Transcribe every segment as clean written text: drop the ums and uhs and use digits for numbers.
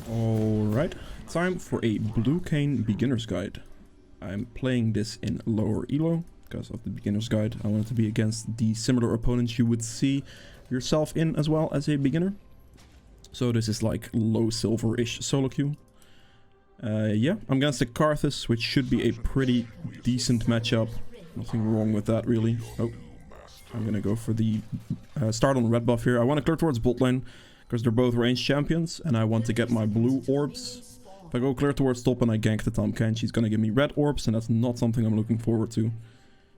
Alright, time for a blue Kayn beginner's guide. I'm playing this in lower elo because of the beginner's guide. I want it to be against the similar opponents you would see yourself in as well as a beginner. So this is like low silver-ish solo queue. Yeah, I'm against the Karthus, which should be a pretty decent matchup. Nothing wrong with that really. Oh, I'm gonna go for the start on red buff here. I want to clear towards bot lane because they're both ranged champions and I want to get my blue orbs. If I go clear towards top and I gank the Kayn, she's gonna give me red orbs, and that's not something I'm looking forward to.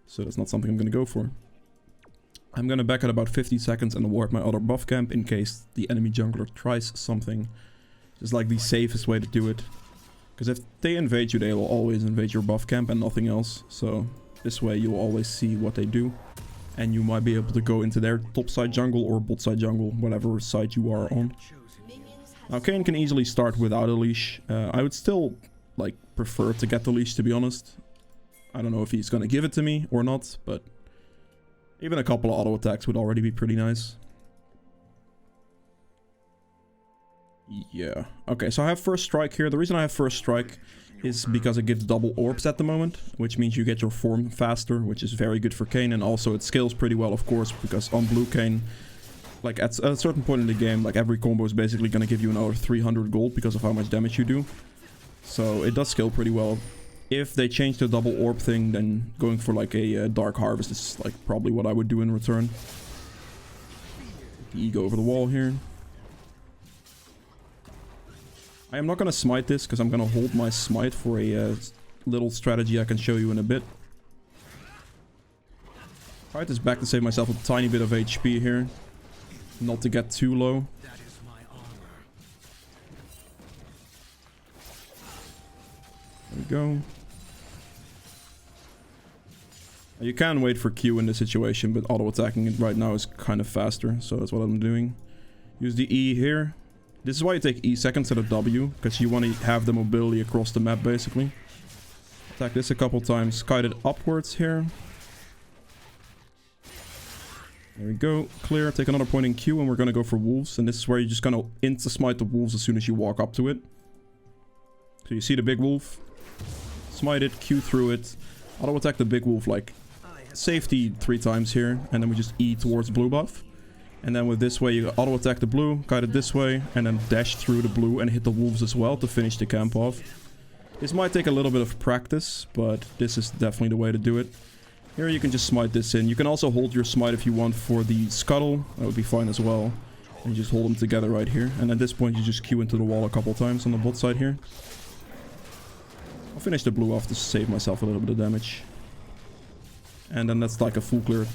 So that's not something I'm gonna go for. I'm gonna back at about 50 seconds and ward my other buff camp in case the enemy jungler tries something. It's like the safest way to do it. Because if they invade you, they will always invade your buff camp and nothing else. So this way you'll always see what they do. And you might be able to go into their top side jungle or bot side jungle, whatever side you are on. Now Kayn can easily start without a leash. I would still like prefer to get the leash, to be honest. I don't know if he's gonna give it to me or not, but even a couple of auto attacks would already be pretty nice. Yeah. Okay, so I have first strike here. The reason I have first strike is because it gives double orbs at the moment, which means you get your form faster, which is very good for Kayn, and also it scales pretty well, of course, because on blue Kayn, like at a certain point in the game, like every combo is basically going to give you another 300 gold because of how much damage you do. So it does scale pretty well. If they change the double orb thing, then going for like a dark harvest is like probably what I would do in return. The ego over the wall here. I am not going to smite this because I'm going to hold my smite for a little strategy I can show you in a bit. Fight this back to save myself a tiny bit of HP here. Not to get too low. There we go. You can wait for Q in this situation, but auto-attacking it right now is kind of faster, so that's what I'm doing. Use the E here. This is why you take E seconds instead of W, because you want to have the mobility across the map, basically. Attack this a couple times, kite it upwards here. There we go. Clear, take another point in Q, and we're going to go for wolves. And this is where you're just going to insta-smite the wolves as soon as you walk up to it. So you see the big wolf. Smite it, Q through it. Auto-attack the big wolf, like, safety 3 times here. And then we just E towards blue buff. And then with this way, you auto-attack the blue, kite it this way, and then dash through the blue and hit the wolves as well to finish the camp off. This might take a little bit of practice, but this is definitely the way to do it. Here you can just smite this in. You can also hold your smite if you want for the scuttle. That would be fine as well. And you just hold them together right here. And at this point, you just Q into the wall a couple times on the bot side here. I'll finish the blue off to save myself a little bit of damage. And then that's like a full clear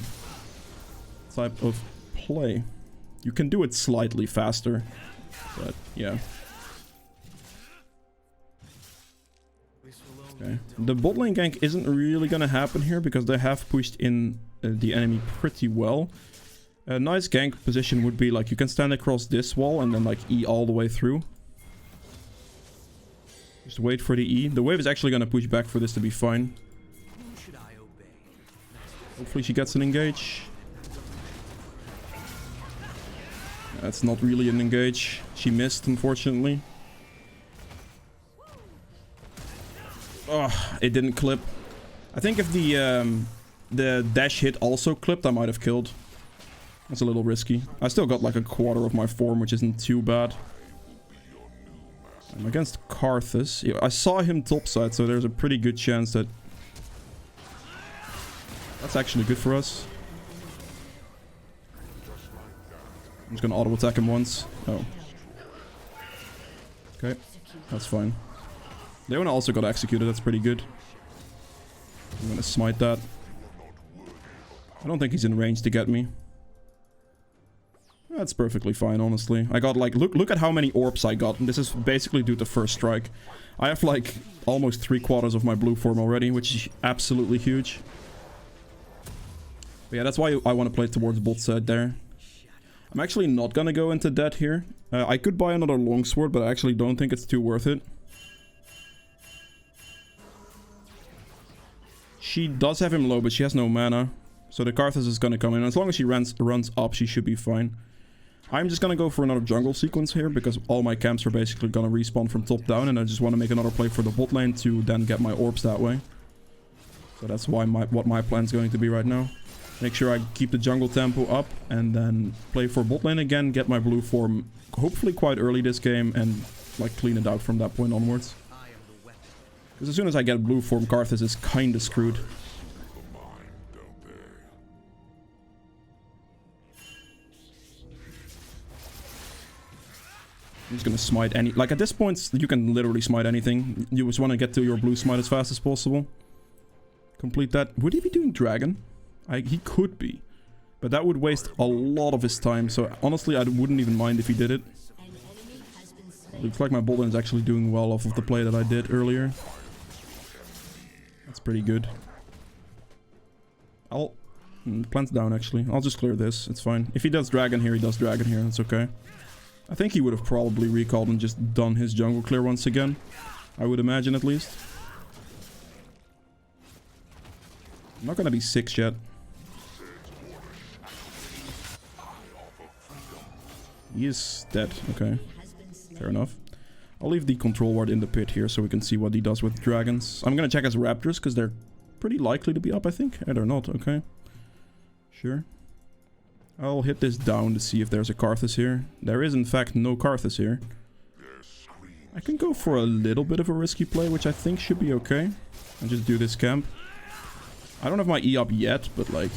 type of play. You can do it slightly faster, but yeah. Okay. The bot lane gank isn't really gonna happen here because they have pushed in the enemy pretty well. A nice gank position would be like you can stand across this wall and then like E all the way through. Just wait for the E. The wave is actually gonna push back for this to be fine. Hopefully she gets an engage. That's not really an engage. She missed, unfortunately. Oh, it didn't clip. I think if the dash hit also clipped, I might have killed. That's a little risky. I still got like a quarter of my form, which isn't too bad. I'm against Karthus. Yeah, I saw him topside, so there's a pretty good chance that... That's actually good for us. I'm just gonna auto-attack him once. Oh. Okay, that's fine. Leona also got executed, that's pretty good. I'm gonna smite that. I don't think he's in range to get me. That's perfectly fine, honestly. I got like, look at how many orbs I got. And this is basically due to first strike. I have like almost 3/4 of my blue form already, which is absolutely huge. But yeah, that's why I want to play towards bot side there. I'm actually not gonna go into that here. I could buy another longsword, but I actually don't think it's too worth it. She does have him low, but she has no mana. So the Karthus is gonna come in. As long as she runs up, she should be fine. I'm just gonna go for another jungle sequence here because all my camps are basically gonna respawn from top down, and I just want to make another play for the bot lane to then get my orbs that way. So that's why what my plan's going to be right now. Make sure I keep the jungle tempo up and then play for bot lane again, get my blue form hopefully quite early this game and like clean it out from that point onwards. Because as soon as I get blue form, Karthus is kinda screwed. I'm just gonna smite any... Like, at this point, you can literally smite anything. You just want to get to your blue smite as fast as possible. Complete that. Would he be doing dragon? He could be. But that would waste a lot of his time. So, honestly, I wouldn't even mind if he did it. Looks like my bot lane is actually doing well off of the play that I did earlier. That's pretty good. Plant's down, actually. I'll just clear this. It's fine. If he does dragon here, he does dragon here. That's okay. I think he would have probably recalled and just done his jungle clear once again. I would imagine, at least. I'm not gonna be 6 yet. He is dead. Okay. Fair enough. I'll leave the control ward in the pit here so we can see what he does with dragons. I'm gonna check his raptors because they're pretty likely to be up, I think. They're not. Okay. Sure. I'll hit this down to see if there's a Karthus here. There is, in fact, no Karthus here. I can go for a little bit of a risky play, which I think should be okay. And just do this camp. I don't have my E up yet, but, like,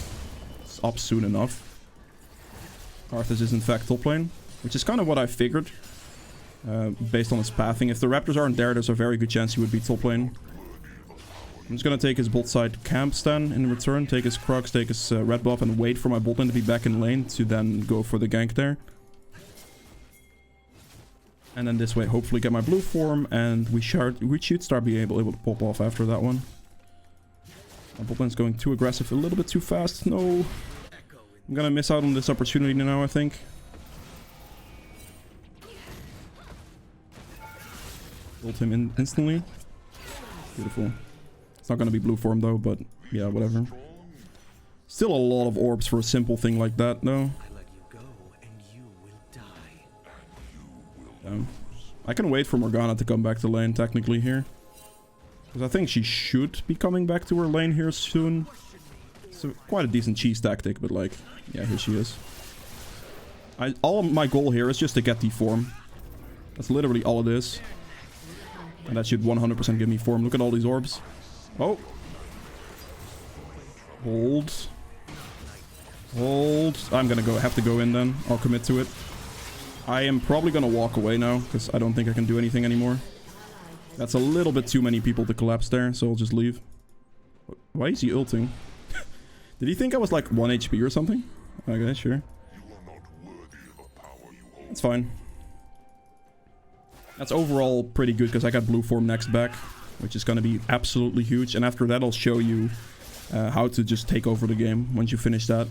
it's up soon enough. Karthus is, in fact, top lane, which is kind of what I figured. Based on his pathing. If the raptors aren't there, there's a very good chance he would be top lane. I'm just gonna take his bot side camp stand in return, take his Crux, take his red buff, and wait for my bot lane to be back in lane to then go for the gank there. And then this way, hopefully get my blue form, and we should start being able to pop off after that one. My bot lane's going too aggressive, a little bit too fast. No. I'm gonna miss out on this opportunity now, I think. Ult him in instantly. Beautiful. It's not gonna be blue form though, but yeah, whatever. Still a lot of orbs for a simple thing like that, though. I can wait for Morgana to come back to lane, technically, here. Because I think she should be coming back to her lane here soon. It's quite a decent cheese tactic, but like, yeah, here she is. All of my goal here is just to get the form. That's literally all it is. And that should 100% give me form. Look at all these orbs. Oh. Hold. Hold. I'm gonna have to go in then. I'll commit to it. I am probably gonna walk away now, because I don't think I can do anything anymore. That's a little bit too many people to collapse there, so I'll just leave. Why is he ulting? Did he think I was like 1 HP or something? Okay, sure. That's fine. That's overall pretty good, because I got blue form next back, which is going to be absolutely huge. And after that, I'll show you how to just take over the game once you finish that.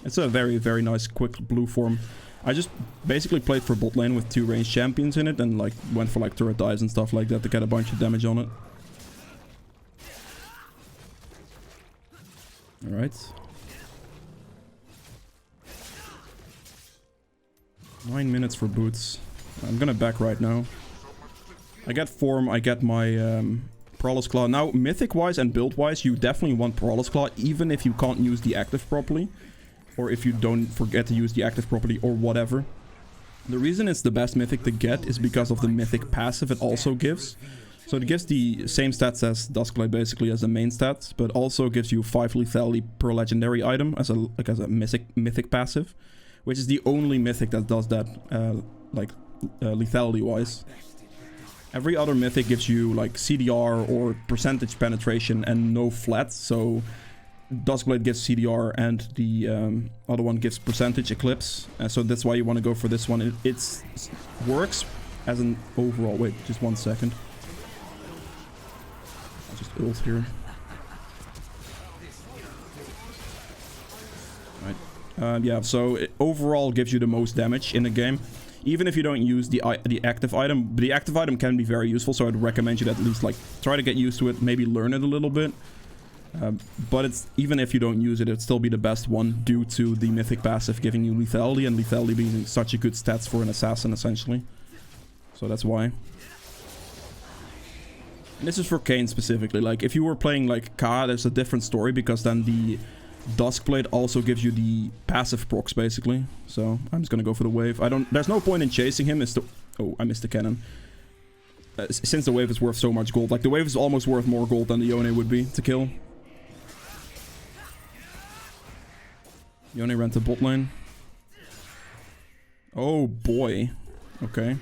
It's a very, very nice, quick blue form. I just basically played for bot lane with 2 ranged champions in it, and like went for like turret dives and stuff like that to get a bunch of damage on it. Alright. 9 minutes for boots. I'm gonna back right now. I get form, I get my Prowler's Claw. Now, mythic-wise and build-wise, you definitely want Prowler's Claw, even if you can't use the active properly. Or if you don't forget to use the active properly, or whatever. The reason it's the best mythic to get is because of the mythic passive it also gives. So it gives the same stats as Dusklight, basically, as the main stats, but also gives you 5 lethality per legendary item as a mythic passive, which is the only mythic that does that, lethality-wise. Every other mythic gives you like CDR or percentage penetration and no flat, so Duskblade gives CDR and the other one gives percentage eclipse, so that's why you want to go for this one. It works as an overall... Wait, just 1 second. I'll just ult here. Right. Yeah, so it overall gives you the most damage in the game. Even if you don't use the active item. The active item can be very useful, so I'd recommend you to at least like try to get used to it, maybe learn it a little bit. But it's even if you don't use it, it'd still be the best one due to the mythic passive giving you lethality, and lethality being such a good stats for an assassin essentially. So that's why. And this is for Kayn specifically. Like if you were playing like Ka, there's a different story because then the Duskblade also gives you the passive procs basically. So I'm just gonna go for the wave. There's no point in chasing him. Oh, I missed the cannon. Since the wave is worth so much gold. Like the wave is almost worth more gold than the Yone would be to kill. Yone ran to bot lane. Oh boy. Okay.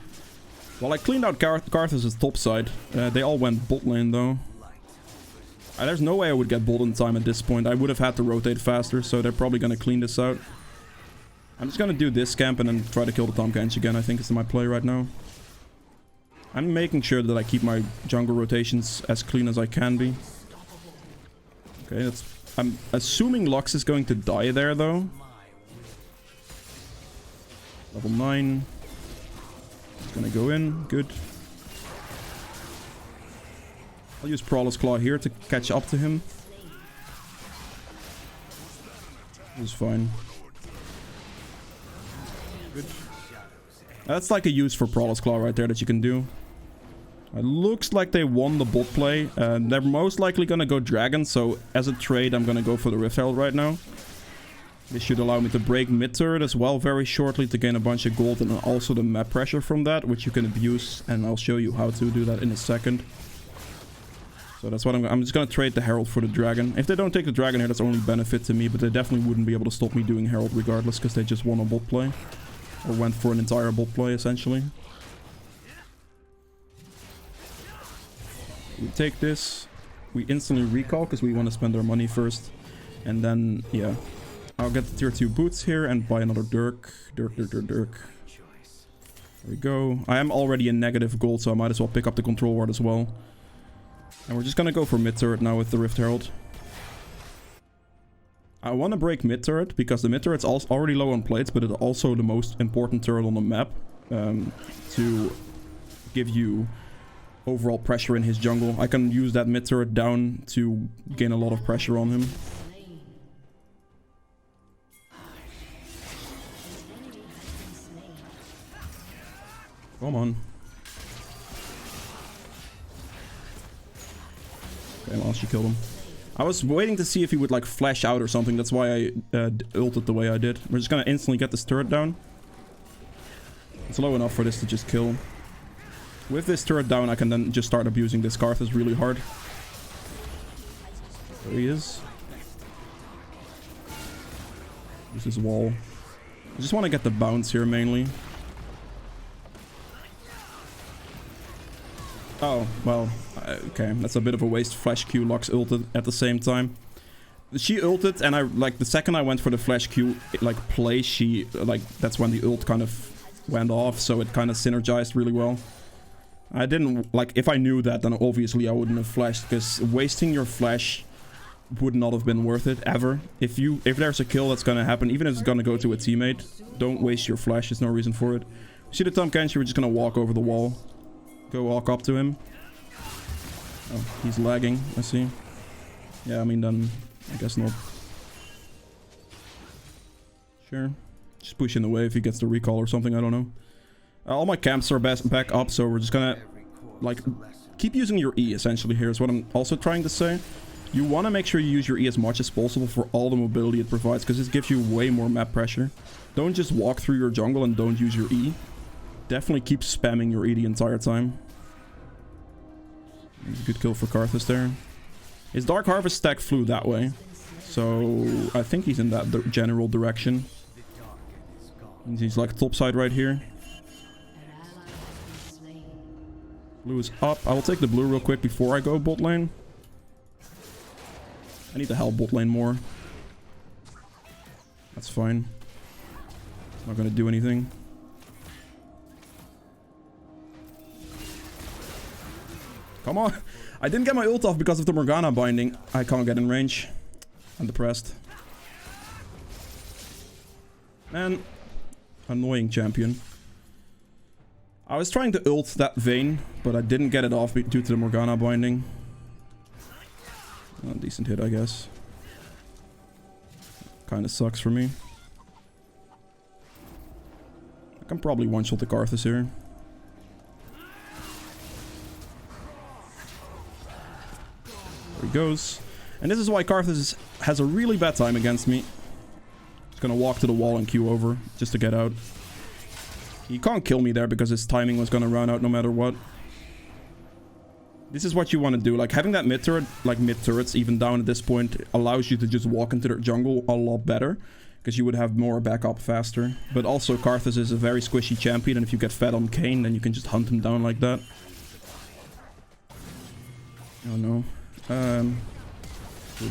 Well, I cleaned out Karthus' top side. They all went bot lane though. There's no way I would get bot in time at this point. I would have had to rotate faster, so they're probably gonna clean this out. I'm just gonna do this camp and then try to kill the Tahm Kench again. I think it's my play right now. I'm making sure that I keep my jungle rotations as clean as I can be. Okay, I'm assuming Lux is going to die there, though. Level 9. It's gonna go in. Good. I'll use Prowler's Claw here to catch up to him. This is fine. Good. That's like a use for Prowler's Claw right there that you can do. It looks like they won the bot play. They're most likely gonna go Dragon, so as a trade, I'm gonna go for the Rift Herald right now. This should allow me to break mid turret as well very shortly to gain a bunch of gold and also the map pressure from that, which you can abuse, and I'll show you how to do that in a second. So that's what I'm just gonna trade the Herald for the Dragon. If they don't take the Dragon here, that's only benefit to me, but they definitely wouldn't be able to stop me doing Herald regardless, because they just won a bot play. Or went for an entire bot play, essentially. We take this, we instantly recall because we want to spend our money first, and then yeah, I'll get the tier 2 boots here and buy another Dirk. There we go. I am already in negative gold, so I might as well pick up the control ward as well. And we're just gonna go for mid turret now with the Rift Herald. I want to break mid turret because the mid turret's already low on plates, but it's also the most important turret on the map to give you overall pressure in his jungle. I can use that mid turret down to gain a lot of pressure on him. Come on. Okay, well, she killed him. I was waiting to see if he would like flash out or something. That's why I ulted the way I did. We're just gonna instantly get this turret down. It's low enough for this to just kill. With this turret down, I can then just start abusing this Karthus really hard. There he is. Use his wall. I just want to get the bounce here mainly. Oh, well, okay. That's a bit of a waste. Flash Q, Lux ulted at the same time. She ulted, and I, like, the second I went for the Flash Q, play, she, that's when the ult kind of went off, so it kind of synergized really well. I didn't, if I knew that, then obviously I wouldn't have flashed, because wasting your flash would not have been worth it, ever. If there's a kill that's gonna happen, even if it's gonna go to a teammate, don't waste your flash, there's no reason for it. See the Tahm Kench, we're just gonna walk over the wall. Go walk up to him. Oh, he's lagging, I see. Yeah, I mean, then, I guess not. Sure. Just push in the way if he gets the recall or something, I don't know. All my camps are back up, so we're just gonna, keep using your E, essentially, here is what I'm also trying to say. You want to make sure you use your E as much as possible for all the mobility it provides, because this gives you way more map pressure. Don't just walk through your jungle and don't use your E. Definitely keep spamming your E the entire time. Good kill for Karthus there. His Dark Harvest stack flew that way, so I think he's in that general direction. He's top side right here. Blue is up. I will take the blue real quick before I go bot lane. I need to help bot lane more. That's fine. Not gonna do anything. Come on! I didn't get my ult off because of the Morgana binding. I can't get in range. I'm depressed. Man. Annoying champion. I was trying to ult that Vayne, but I didn't get it off due to the Morgana binding. A decent hit, I guess. Kinda sucks for me. I can probably one-shot the Karthus here. There he goes. And this is why Karthus has a really bad time against me. He's gonna walk to the wall and queue over just to get out. He can't kill me there because his timing was gonna run out no matter what. This is what you want to do. Like, having that mid turret, like mid turrets even down at this point, allows you to just walk into the jungle a lot better. Because you would have more backup faster. But also Karthus is a very squishy champion, and if you get fed on Kayn, then you can just hunt him down like that. Oh no.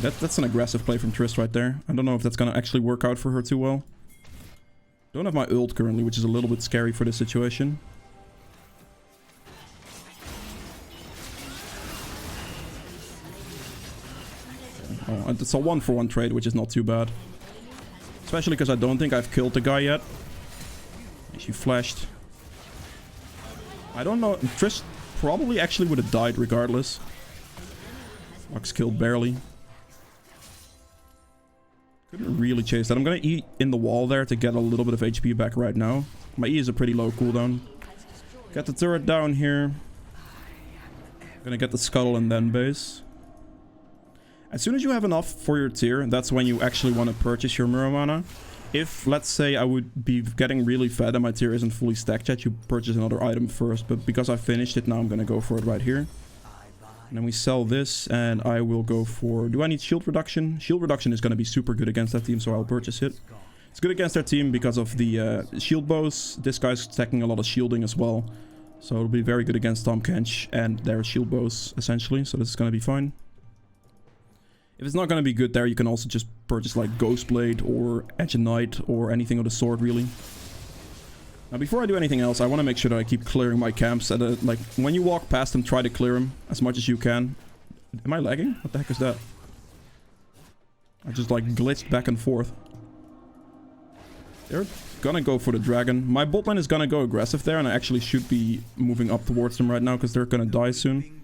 That's an aggressive play from Triss right there. I don't know if that's gonna actually work out for her too well. Don't have my ult currently, which is a little bit scary for this situation. Oh, it's a 1-for-1 trade, which is not too bad. Especially because I don't think I've killed the guy yet. She flashed. I don't know. Triss probably actually would have died regardless. Lux killed barely. Couldn't really chase that. I'm gonna E in the wall there to get a little bit of HP back right now. My E is a pretty low cooldown. Get the turret down here. Gonna get the scuttle and then base. As soon as you have enough for your tier, that's when you actually want to purchase your Muramana. If, let's say, I would be getting really fed and my tier isn't fully stacked yet, you purchase another item first. But because I finished it, now I'm going to go for it right here. And then we sell this, and I will go for... Do I need shield reduction? Shield reduction is going to be super good against that team, so I'll purchase it. It's good against their team because of the shield bows. This guy's stacking a lot of shielding as well. So it'll be very good against Tahm Kench and their shield bows, essentially. So this is going to be fine. If it's not going to be good there, you can also just purchase like Ghostblade or Edge of Night or anything of the sort, really. Now, before I do anything else, I want to make sure that I keep clearing my camps. Like, when you walk past them, try to clear them as much as you can. Am I lagging? What the heck is that? I just like glitched back and forth. They're gonna go for the dragon. My bot lane is gonna go aggressive there, and I actually should be moving up towards them right now because they're gonna die soon.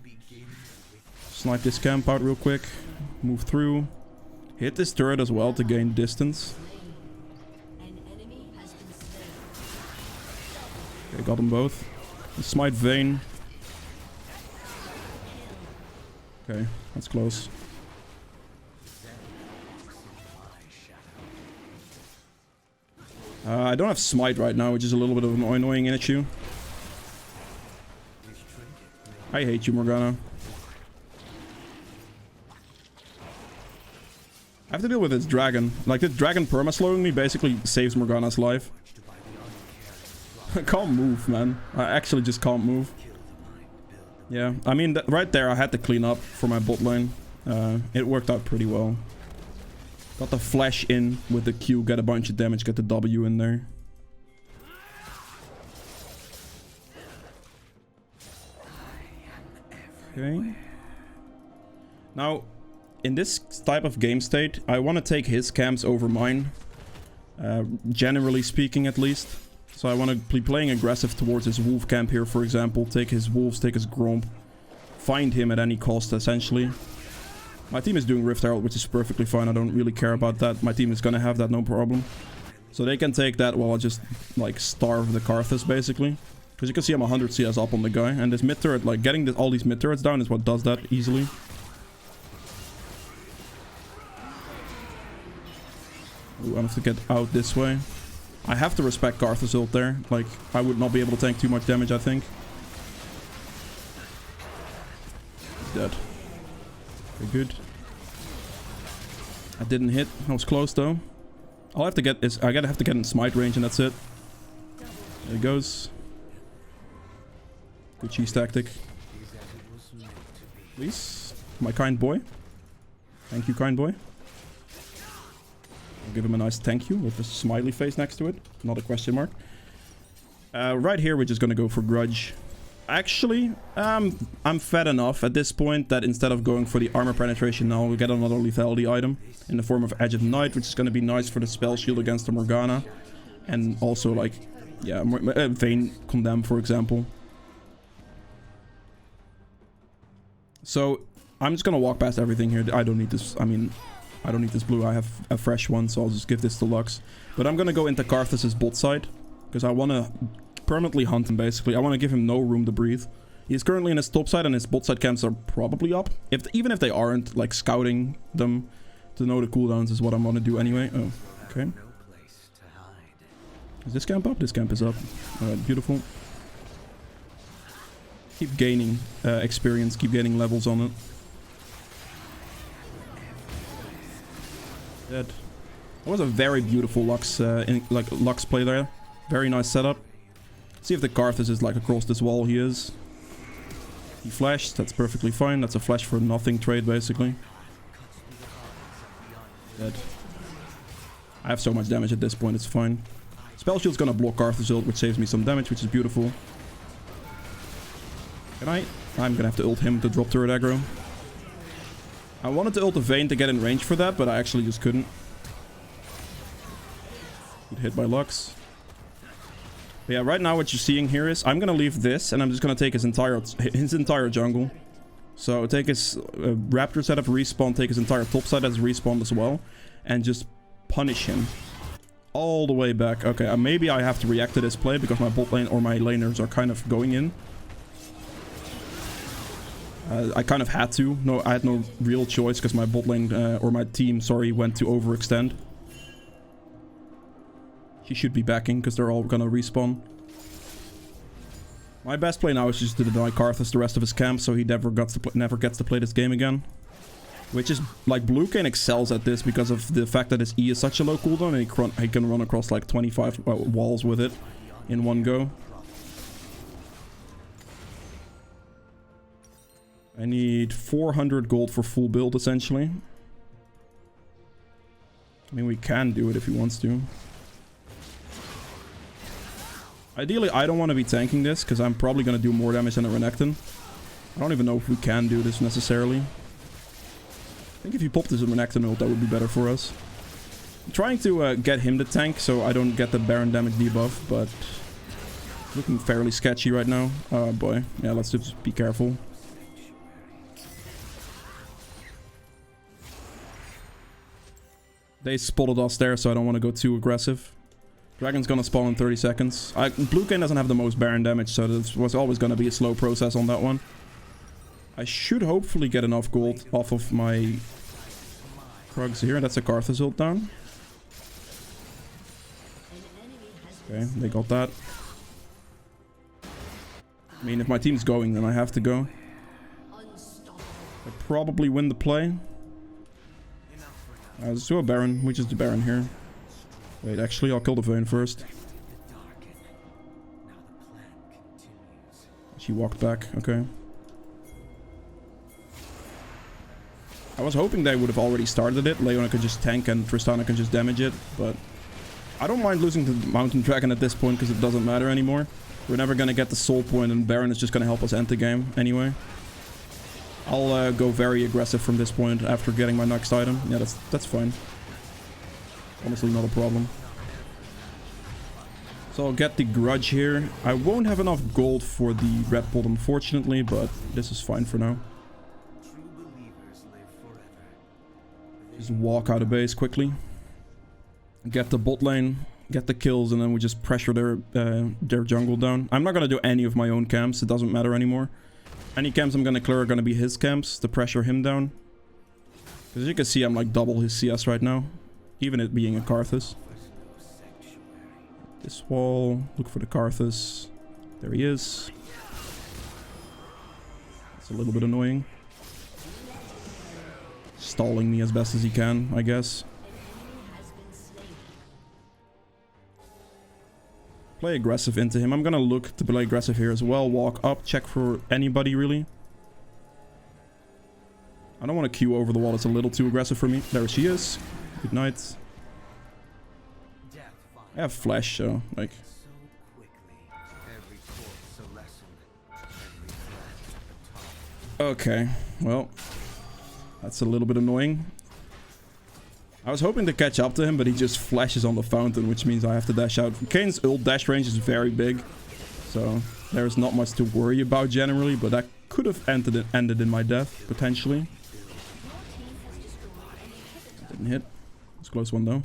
Snipe this camp out real quick. Move through. Hit this turret as well to gain distance. Okay, got them both. Smite Vayne. Okay, that's close. I don't have Smite right now, which is a little bit of an annoying issue. I hate you, Morgana. I have to deal with this dragon. Like, this dragon perma-slowing me basically saves Morgana's life. I can't move, man. I actually just can't move. Yeah, I mean, right there I had to clean up for my bot lane. It worked out pretty well. Got the flash in with the Q, get a bunch of damage, get the W in there. Okay. Now, in this type of game state, I want to take his camps over mine. Generally speaking, at least. So I want to be playing aggressive towards his wolf camp here, for example. Take his wolves, take his gromp. Find him at any cost, essentially. My team is doing Rift Herald, which is perfectly fine. I don't really care about that. My team is going to have that, no problem. So they can take that while I just, like, starve the Karthus, basically. Because you can see I'm 100 CS up on the guy. And this mid turret, like, getting all these mid turrets down is what does that easily. Ooh, I have to get out this way. I have to respect Karthus ult there. Like, I would not be able to tank too much damage, I think. He's dead. Very good. I didn't hit. I was close, though. All I have to get is... I have to get in smite range, and that's it. There he goes. Good cheese tactic. Please. My kind boy. Thank you, kind boy. I'll give him a nice thank you with a smiley face next to it. Not a question mark. Right here, we're just gonna go for Grudge. Actually, I'm fed enough at this point that instead of going for the armor penetration now, we'll get another lethality item in the form of Edge of Night, which is gonna be nice for the spell shield against the Morgana. And also, like, yeah, Vayne Condemn, for example. So, I'm just gonna walk past everything here. I don't need this. I mean, I don't need this blue. I have a fresh one, so I'll just give this to Lux. But I'm gonna go into Karthus' bot side, because I want to permanently hunt him, basically. I want to give him no room to breathe. He's currently in his top side, and his bot side camps are probably up. Even if they aren't, like, scouting them to know the cooldowns is what I'm gonna do anyway. Oh, okay. Is this camp up? This camp is up. Alright, beautiful. Keep gaining experience, keep gaining levels on it. Dead. That was a very beautiful Lux play there. Very nice setup. See if the Karthus is like across this wall. He is. He flashed. That's perfectly fine. That's a flash for nothing trade, basically. Dead. I have so much damage at this point. It's fine. Spell Shield's gonna block Karthus' ult, which saves me some damage, which is beautiful. Can I? I'm gonna have to ult him to drop turret aggro. I wanted to ult the Vayne to get in range for that, but I actually just couldn't. Good hit by Lux. But yeah, right now what you're seeing here is I'm gonna leave this, and I'm just gonna take his entire jungle. So take his Raptor setup respawn, take his entire top side as respawn as well, and just punish him all the way back. Okay, maybe I have to react to this play because my bot lane or my laners are kind of going in. I kind of had to. No, I had no real choice because my bot lane, or my team, sorry, went to overextend. She should be backing because they're all gonna respawn. My best play now is just to deny Karthus the rest of his camp so he never gets to play this game again. Which is, like, Blue Kayn excels at this because of the fact that his E is such a low cooldown and he can run across like 25 walls with it in one go. I need 400 gold for full build, essentially. I mean, we can do it if he wants to. Ideally, I don't want to be tanking this, because I'm probably going to do more damage than a Renekton. I don't even know if we can do this necessarily. I think if you pop this Renekton ult, that would be better for us. I'm trying to get him to tank, so I don't get the Baron damage debuff, but... looking fairly sketchy right now. Oh boy. Yeah, let's just be careful. They spotted us there, so I don't want to go too aggressive. Dragon's gonna spawn in 30 seconds. Blue Kayn doesn't have the most Baron damage, so this was always gonna be a slow process on that one. I should hopefully get enough gold off of my Krugs here. That's a Karthus ult down. Okay, they got that. I mean, if my team's going, then I have to go. I probably win the play. Let's do a Baron. We just do Baron here. Wait, actually, I'll kill the Vayne first. She walked back. Okay. I was hoping they would have already started it. Leona could just tank and Tristana can just damage it, but I don't mind losing to Mountain Dragon at this point because it doesn't matter anymore. We're never going to get the soul point, and Baron is just going to help us end the game anyway. I'll go very aggressive from this point after getting my next item. Yeah, that's fine. Honestly, not a problem. So I'll get the Grudge here. I won't have enough gold for the red pot, unfortunately, but this is fine for now. Just walk out of base quickly. Get the bot lane, get the kills, and then we just pressure their jungle down. I'm not going to do any of my own camps. It doesn't matter anymore. Any camps I'm going to clear are going to be his camps to pressure him down. Because as you can see, I'm like double his CS right now. Even it being a Karthus. This wall. Look for the Karthus. There he is. It's a little bit annoying. Stalling me as best as he can, I guess. Play aggressive into him. I'm gonna look to play aggressive here as well. Walk up, check for anybody really. I don't want to queue over the wall. It's a little too aggressive for me. There she is. Good night. I have flash, so like. Okay, well, that's a little bit annoying. I was hoping to catch up to him, but he just flashes on the fountain, which means I have to dash out. Kayn's ult dash range is very big, so there's not much to worry about generally, but that could have ended in my death, potentially. Didn't hit. It's a close one, though.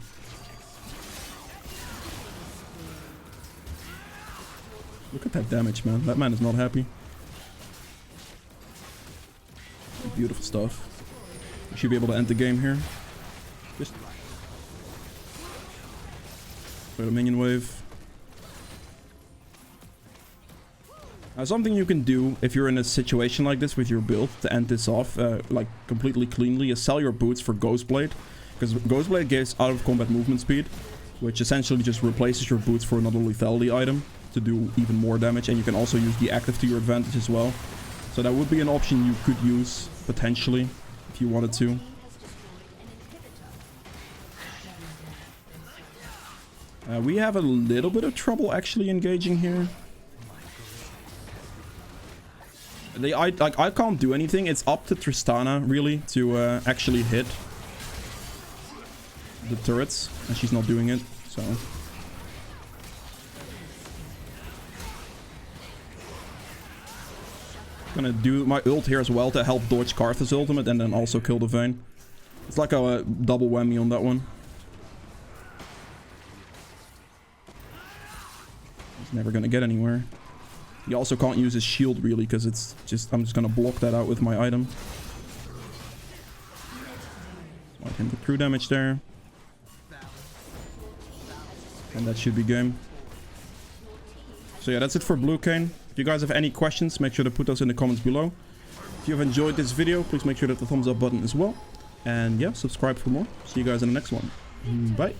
Look at that damage, man. That man is not happy. Beautiful stuff. We should be able to end the game here. Just play the minion wave. Something you can do if you're in a situation like this with your build to end this off like completely cleanly is sell your boots for Ghostblade, because Ghostblade gives out of combat movement speed, which essentially just replaces your boots for another lethality item to do even more damage, and you can also use the active to your advantage as well. So that would be an option you could use potentially if you wanted to. We have a little bit of trouble actually engaging here. I can't do anything. It's up to Tristana really to actually hit the turrets, and she's not doing it. So gonna do my ult here as well to help dodge Karthus' ultimate and then also kill the Vayne. It's like a double whammy on that one. He's never gonna get anywhere. He also can't use his shield really, because it's just, I'm just gonna block that out with my item. Smite him for true damage there. And that should be game. So yeah, that's it for blue Kayn. If you guys have any questions, make sure to put those in the comments below. If you have enjoyed this video, please make sure to hit the thumbs up button as well. And yeah, subscribe for more. See you guys in the next one. Bye.